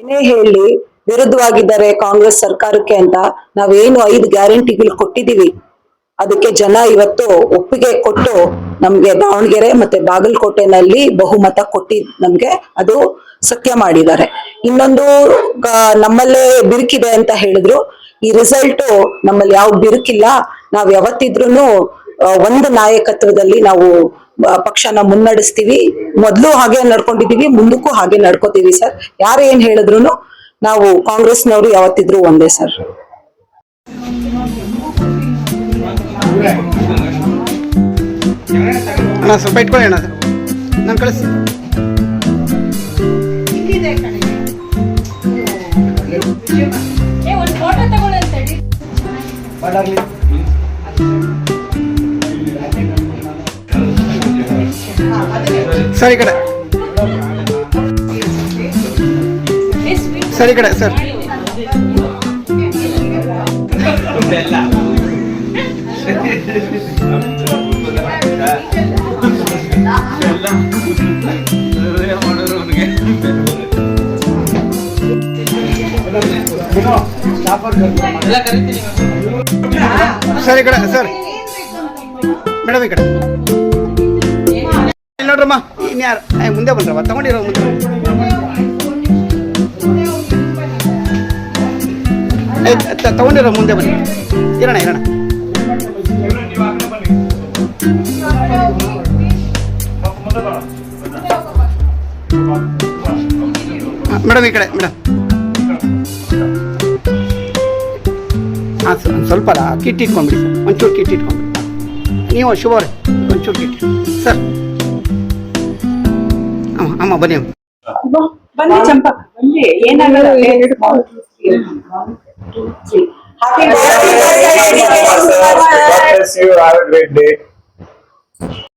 ಏನೇ ಹೇಳಿ ವಿರುದ್ಧವಾಗಿದ್ದಾರೆ ಕಾಂಗ್ರೆಸ್ ಸರ್ಕಾರಕ್ಕೆ ಅಂತ ನಾವೇನು 5 ಗ್ಯಾರಂಟಿಗಳು ಕೊಟ್ಟಿದೀವಿ ಅದಕ್ಕೆ ಜನ ಇವತ್ತು ಒಪ್ಪಿಗೆ ಕೊಟ್ಟು ನಮ್ಗೆ ದಾವಣಗೆರೆ ಮತ್ತೆ ಬಾಗಲಕೋಟೆನಲ್ಲಿ ಬಹುಮತ ಕೊಟ್ಟಿ ನಮ್ಗೆ ಅದು ಸತ್ಯ ಮಾಡಿದ್ದಾರೆ. ಇನ್ನೊಂದು ನಮ್ಮಲ್ಲೇ ಬಿರುಕಿದೆ ಅಂತ ಹೇಳಿದ್ರು. ಈ ರಿಸಲ್ಟ್ ನಮ್ಮಲ್ಲಿ ಯಾವ ಬಿರುಕಿಲ್ಲ. ನಾವ್ ಯಾವತ್ತಿದ್ರುನು ಒಂದು ನಾಯಕತ್ವದಲ್ಲಿ ನಾವು ಪಕ್ಷನ ಮುನ್ನಡೆಸ್ತೀವಿ. ಮೊದ್ಲು ಹಾಗೆ ನಡ್ಕೊಂಡಿದೀವಿ, ಮುಂದಕ್ಕೂ ಹಾಗೆ ನಡ್ಕೋತೀವಿ ಸರ್. ಯಾರು ಏನ್ ಹೇಳಿದ್ರು ನಾವು ಕಾಂಗ್ರೆಸ್ನವರು ಯಾವತ್ತಿದ್ರು ಒಂದೇ ಸರ್. ಅಣ್ಣ ಸ್ವಲ್ಪ ಇಟ್ಕೊಳ್ಳಿ ಅಣ್ಣ, ನಾನು ಕಳಿಸ್ತೀನಿ. ಸರ್ ಈ ಕಡೆ, ಸರ್ ಈ ಕಡೆ ಸರ್. ಸರ್ ಈ ಕಡೆ ಸರ್, ಮೇಡಮ್ ಈ ಕಡೆ ನೋಡ್ರಮ್ಮ. ಇನ್ಯಾರು ಮುಂದೆ ಬಂದ್ರವ ತಗೊಂಡಿರೋ ಮುಂದೆ ತಗೊಂಡಿರೋ ಮುಂದೆ ಬನ್ನಿ. ಇರೋಣ ಇರೋಣ ಮೇಡಮ್ ಈ ಕಡೆ ಮೇಡಮ್. ಹಾಂ ಸರ್ ಸ್ವಲ್ಪ ಕಿಟ್ ಇಟ್ಕೊಂಡ್ಬಿಡಿ ಸರ್, ಒಂಚೂರು ಕಿಟ್ ಇಟ್ಕೊಂಡ್ಬಿಡಿ. ನೀವು ಶುಭ ಅವರೇ ಒಂಚೂರು ಕಿಟ್ ಸರ್. ಅಮ್ಮ ಬನ್ನಿ ಬನ್ನಿ ಚಂಪಾ ಬನ್ನಿ. ಏನಾಗಲ್ಲ. Happy birthday.